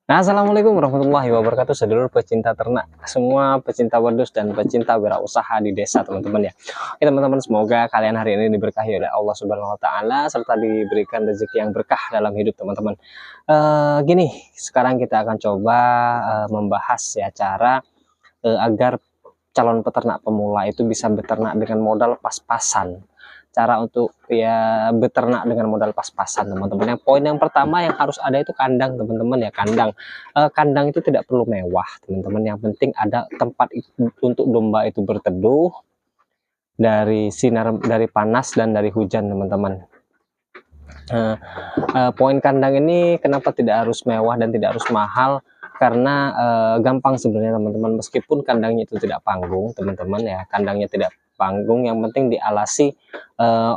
Nah, assalamualaikum warahmatullahi wabarakatuh, sedulur pecinta ternak, semua pecinta wedus dan pecinta wirausaha di desa, teman-teman ya. Oke, teman-teman, semoga kalian hari ini diberkahi oleh Allah Subhanahu Wa Taala serta diberikan rezeki yang berkah dalam hidup teman-teman. Gini, sekarang kita akan coba membahas ya cara agar calon peternak pemula itu bisa beternak dengan modal pas-pasan. Cara untuk ya beternak dengan modal pas-pasan, teman-teman. Yang poin yang pertama yang harus ada itu kandang, teman-teman ya. Kandang itu tidak perlu mewah, teman-teman. Yang penting ada tempat untuk domba itu berteduh dari sinar, dari panas dan dari hujan, teman-teman. Poin kandang ini kenapa tidak harus mewah dan tidak harus mahal, karena gampang sebenarnya, teman-teman. Meskipun kandangnya itu tidak panggung, teman-teman ya, kandangnya tidak panggung, yang penting dialasi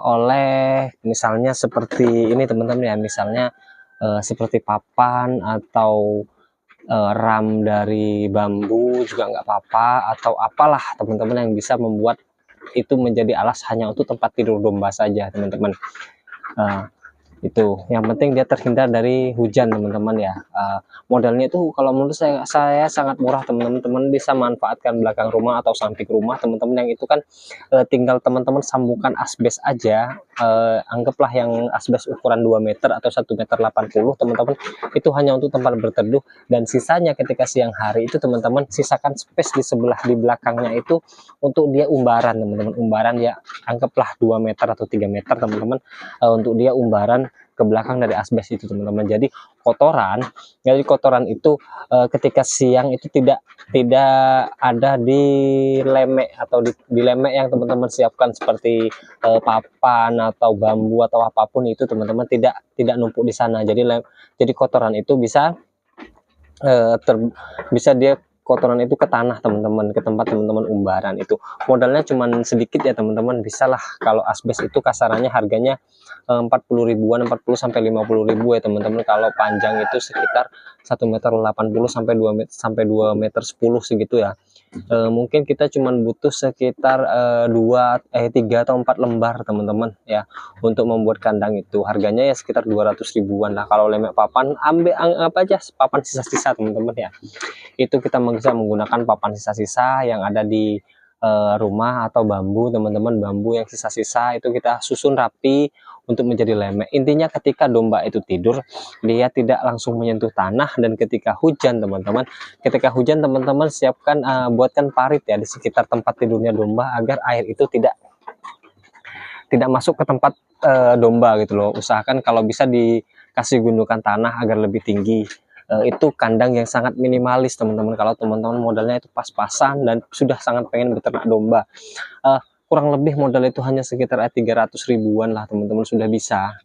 oleh misalnya seperti ini, teman-teman ya, misalnya seperti papan atau ram dari bambu juga nggak apa-apa, atau apalah teman-teman yang bisa membuat itu menjadi alas hanya untuk tempat tidur domba saja, teman-teman. Itu yang penting dia terhindar dari hujan, teman-teman ya. Modalnya itu kalau menurut saya sangat murah, teman-teman. Bisa manfaatkan belakang rumah atau samping rumah, teman-teman. Yang itu kan tinggal teman-teman sambungkan asbes aja. Anggaplah yang asbes ukuran 2 meter atau 1,80 meter, teman-teman. Itu hanya untuk tempat berteduh, dan sisanya ketika siang hari itu teman-teman sisakan space di sebelah, di belakangnya itu untuk dia umbaran, teman-teman. Umbaran ya, anggaplah 2 meter atau 3 meter, teman-teman, untuk dia umbaran ke belakang dari asbes itu, teman-teman. Jadi kotoran itu ketika siang itu tidak ada di lemek atau di lemek yang teman-teman siapkan seperti papan atau bambu atau apapun itu, teman-teman, tidak numpuk di sana. Jadi kotoran itu bisa bisa dia kotoran itu ke tanah, teman-teman, ke tempat teman-teman umbaran. Itu modalnya cuman sedikit ya, teman-teman. Bisalah kalau asbes itu kasarannya harganya 40 ribuan, 40 sampai 50 ribu ya, teman-teman. Kalau panjang itu sekitar 1,80 meter sampai 2 meter 10 segitu ya. Mungkin kita cuman butuh sekitar 3 atau 4 lembar, teman-teman ya, untuk membuat kandang itu. Harganya ya sekitar 200 ribuan lah. Kalau lemek papan, anggap aja papan sisa-sisa, teman-teman ya. Itu kita bisa menggunakan papan sisa-sisa yang ada di rumah, atau bambu, teman-teman. Bambu yang sisa-sisa itu kita susun rapi untuk menjadi lemek. Intinya ketika domba itu tidur, dia tidak langsung menyentuh tanah. Dan ketika hujan, teman-teman siapkan, buatkan parit ya di sekitar tempat tidurnya domba, agar air itu tidak masuk ke tempat domba gitu loh. Usahakan kalau bisa dikasih gundukan tanah agar lebih tinggi. Itu kandang yang sangat minimalis, teman-teman. Kalau teman-teman modalnya itu pas-pasan dan sudah sangat pengen beternak domba, kurang lebih modal itu hanya sekitar 300 ribuan lah, teman-teman, sudah bisa.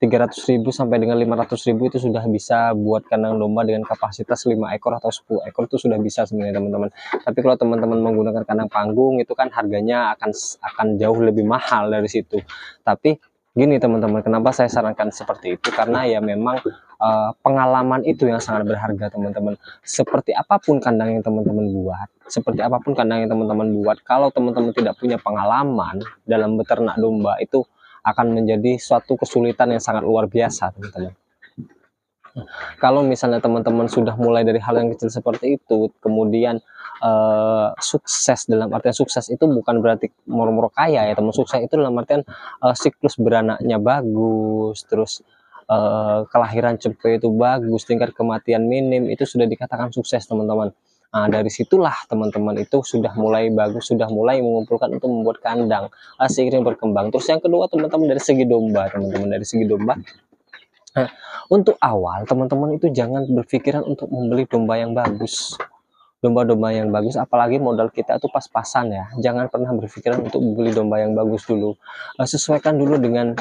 300 ribu sampai dengan 500 ribu itu sudah bisa buat kandang domba dengan kapasitas 5 ekor atau 10 ekor, itu sudah bisa sebenarnya, teman-teman. Tapi kalau teman-teman menggunakan kandang panggung itu kan harganya akan jauh lebih mahal dari situ. Tapi gini, teman-teman, kenapa saya sarankan seperti itu, karena ya memang pengalaman itu yang sangat berharga, teman-teman. Seperti apapun kandang yang teman-teman buat, kalau teman-teman tidak punya pengalaman dalam beternak domba, itu akan menjadi suatu kesulitan yang sangat luar biasa, teman-teman. Kalau misalnya teman-teman sudah mulai dari hal yang kecil seperti itu, kemudian sukses, dalam artian sukses itu bukan berarti moro-moro kaya ya, teman. Sukses itu dalam artian siklus beranaknya bagus, terus kelahiran cepat itu bagus, tingkat kematian minim, itu sudah dikatakan sukses, teman-teman. Nah, dari situlah teman-teman itu sudah mulai bagus, sudah mulai mengumpulkan untuk membuat kandang seiring berkembang. Terus yang kedua, teman-teman, dari segi domba, teman-teman, dari segi domba, untuk awal teman-teman itu jangan berpikiran untuk membeli domba yang bagus, apalagi modal kita itu pas-pasan ya. Jangan pernah berpikiran untuk membeli domba yang bagus dulu. Sesuaikan dulu dengan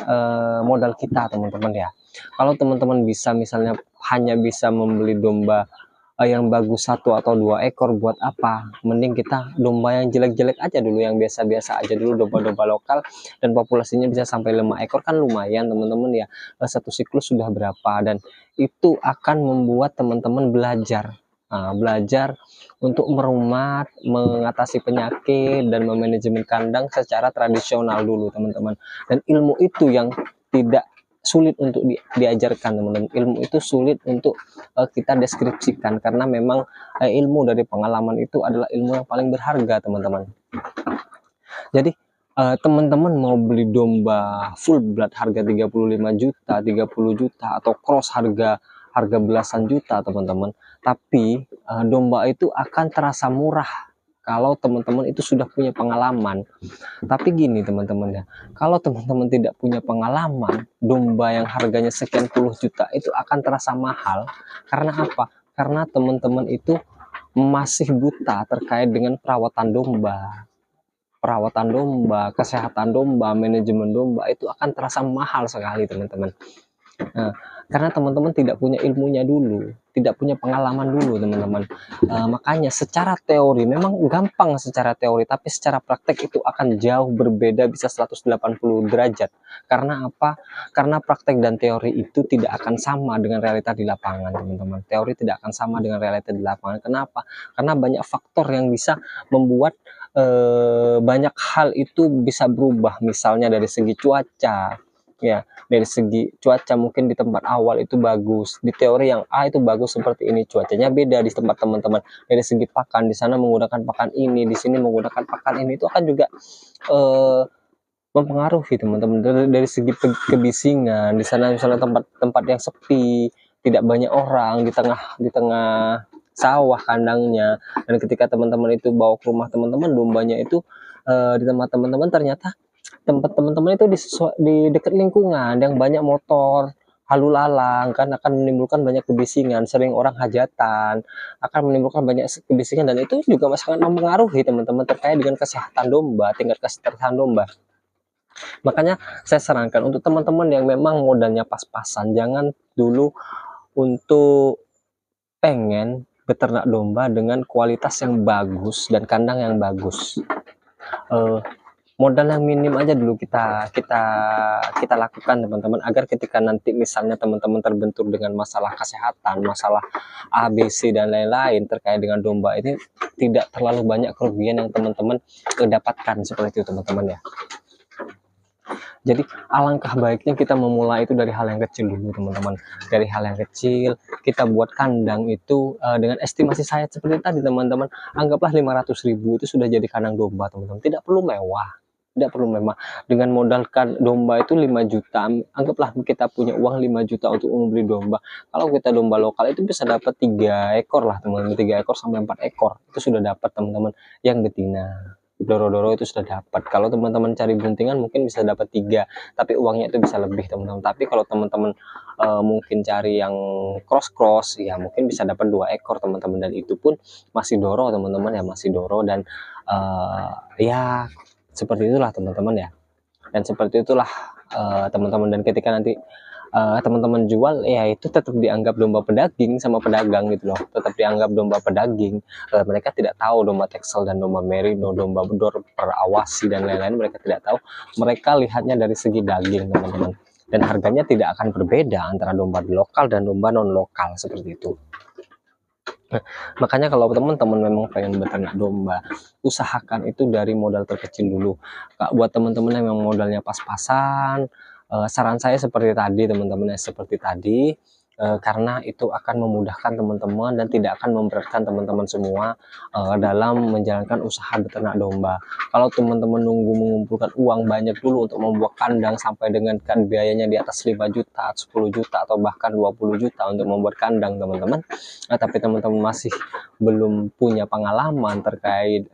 modal kita, teman-teman ya. Kalau teman-teman bisa misalnya hanya bisa membeli domba yang bagus 1 atau 2 ekor, buat apa? Mending kita domba yang jelek-jelek aja dulu, yang biasa-biasa aja dulu, domba-domba lokal, dan populasinya bisa sampai 5 ekor kan lumayan, teman-teman ya. Satu siklus sudah berapa, dan itu akan membuat teman-teman belajar untuk merumat, mengatasi penyakit, dan memanajemen kandang secara tradisional dulu, teman-teman. Dan ilmu itu yang tidak sulit untuk diajarkan teman-teman. Ilmu itu sulit untuk kita deskripsikan, karena memang ilmu dari pengalaman itu adalah ilmu yang paling berharga teman-teman. Jadi teman-teman mau beli domba full blood harga 35 juta, 30 juta, atau cross harga belasan juta teman-teman, tapi domba itu akan terasa murah kalau teman-teman itu sudah punya pengalaman. Tapi gini teman-teman ya, kalau teman-teman tidak punya pengalaman, domba yang harganya sekian puluh juta itu akan terasa mahal. Karena apa? Karena teman-teman itu masih buta terkait dengan perawatan domba, kesehatan domba, manajemen domba, itu akan terasa mahal sekali teman-teman. Nah, karena teman-teman tidak punya ilmunya dulu, tidak punya pengalaman dulu teman-teman. Makanya secara teori memang gampang secara teori, tapi secara praktek itu akan jauh berbeda, bisa 180 derajat. Karena apa? Karena praktek dan teori itu tidak akan sama dengan realita di lapangan teman-teman. Teori tidak akan sama dengan realita di lapangan. Kenapa? Karena banyak faktor yang bisa membuat banyak hal itu bisa berubah. Misalnya dari segi cuaca, ya, dari segi cuaca mungkin di tempat awal itu bagus, di teori yang A itu bagus seperti ini, cuacanya beda di tempat teman-teman. Dari segi pakan, di sana menggunakan pakan ini, di sini menggunakan pakan ini, itu akan juga mempengaruhi teman-teman. Dari segi kebisingan, di sana misalnya tempat yang sepi, tidak banyak orang, di tengah sawah kandangnya, dan ketika teman-teman itu bawa ke rumah teman-teman, dombanya itu di tempat teman-teman, ternyata tempat teman-teman itu di dekat lingkungan yang banyak motor lalu lalang, kan akan menimbulkan banyak kebisingan, sering orang hajatan, akan menimbulkan banyak kebisingan, dan itu juga sangat mempengaruhi teman-teman terkait dengan kesehatan domba, tingkat kesehatan domba. Makanya saya sarankan untuk teman-teman yang memang modalnya pas-pasan, jangan dulu untuk pengen beternak domba dengan kualitas yang bagus dan kandang yang bagus. Modal yang minim aja dulu kita lakukan teman-teman, agar ketika nanti misalnya teman-teman terbentur dengan masalah kesehatan, masalah ABC dan lain-lain terkait dengan domba ini, tidak terlalu banyak kerugian yang teman-teman dapatkan, seperti itu teman-teman ya. Jadi alangkah baiknya kita memulai itu dari hal yang kecil dulu teman-teman. Dari hal yang kecil kita buat kandang itu dengan estimasi saya seperti tadi teman-teman, anggaplah 500.000 itu sudah jadi kandang domba teman-teman. Tidak perlu mewah, tidak perlu mewah. Dengan modal domba itu 5 juta, anggaplah kita punya uang 5 juta untuk membeli domba. Kalau kita domba lokal itu bisa dapat 3 ekor lah teman-teman, 3 ekor sampai 4 ekor itu sudah dapat teman-teman, yang betina. Doro-doro itu sudah dapat. Kalau teman-teman cari buntingan mungkin bisa dapat 3, tapi uangnya itu bisa lebih teman-teman. Tapi kalau teman-teman mungkin cari yang cross ya mungkin bisa dapat 2 ekor teman-teman, dan itu pun masih doro teman-teman ya, masih doro. Dan ya seperti itulah teman-teman ya, dan seperti itulah teman-teman. Dan ketika nanti teman-teman jual, ya itu tetap dianggap domba pedaging sama pedagang gitu loh, tetap dianggap domba pedaging. Mereka tidak tahu domba Texel dan domba Merino, domba bedor perawasi dan lain-lain, mereka tidak tahu. Mereka lihatnya dari segi daging teman-teman, dan harganya tidak akan berbeda antara domba lokal dan domba non lokal, seperti itu. Nah, makanya kalau teman-teman memang pengen beternak domba, usahakan itu dari modal terkecil dulu. Buat teman-teman yang memang modalnya pas-pasan, saran saya seperti tadi teman-teman, seperti tadi, karena itu akan memudahkan teman-teman dan tidak akan memberatkan teman-teman semua dalam menjalankan usaha beternak domba. Kalau teman-teman nunggu mengumpulkan uang banyak dulu untuk membuat kandang, sampai dengan kan biayanya di atas 5 juta, 10 juta, atau bahkan 20 juta untuk membuat kandang teman-teman, tapi teman-teman masih belum punya pengalaman terkait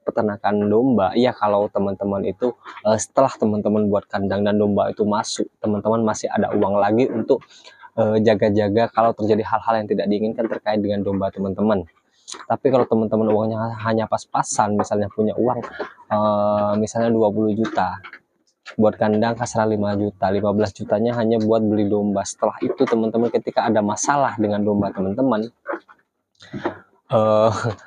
peternakan domba, ya kalau teman-teman itu setelah teman-teman buat kandang dan domba itu masuk, teman-teman masih ada uang lagi untuk jaga-jaga kalau terjadi hal-hal yang tidak diinginkan terkait dengan domba teman-teman. Tapi kalau teman-teman uangnya hanya pas-pasan, misalnya punya uang misalnya 20 juta buat kandang, kasar 5 juta, 15 jutanya hanya buat beli domba. Setelah itu teman-teman ketika ada masalah dengan domba teman-teman,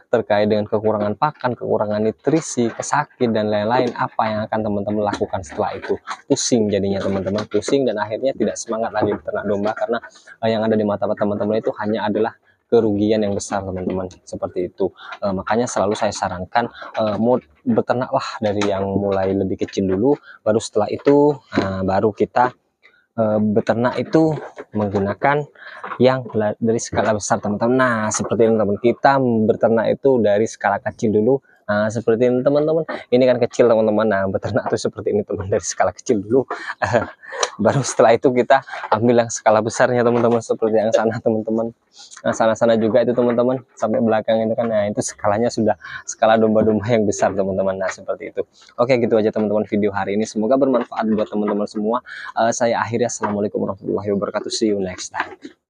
terkait dengan kekurangan pakan, kekurangan nutrisi, kesakit dan lain-lain, apa yang akan teman-teman lakukan setelah itu? Pusing jadinya teman-teman, pusing, dan akhirnya tidak semangat lagi beternak domba, karena yang ada di mata teman-teman itu hanya adalah kerugian yang besar teman-teman, seperti itu. Makanya selalu saya sarankan beternaklah dari yang mulai lebih kecil dulu, baru setelah itu baru kita beternak itu menggunakan yang dari skala besar teman-teman. Nah seperti ini teman, kita beternak itu dari skala kecil dulu. Nah seperti ini teman-teman, ini kan kecil teman-teman. Nah beternak itu seperti ini teman, dari skala kecil dulu. Baru setelah itu kita ambil yang skala besarnya teman-teman, seperti yang sana teman-teman. Nah sana-sana juga itu teman-teman, sampai belakang itu kan. Nah itu skalanya sudah skala domba-domba yang besar teman-teman. Nah seperti itu. Oke gitu aja teman-teman video hari ini, semoga bermanfaat buat teman-teman semua. Saya akhiri, assalamualaikum warahmatullahi wabarakatuh, see you next time.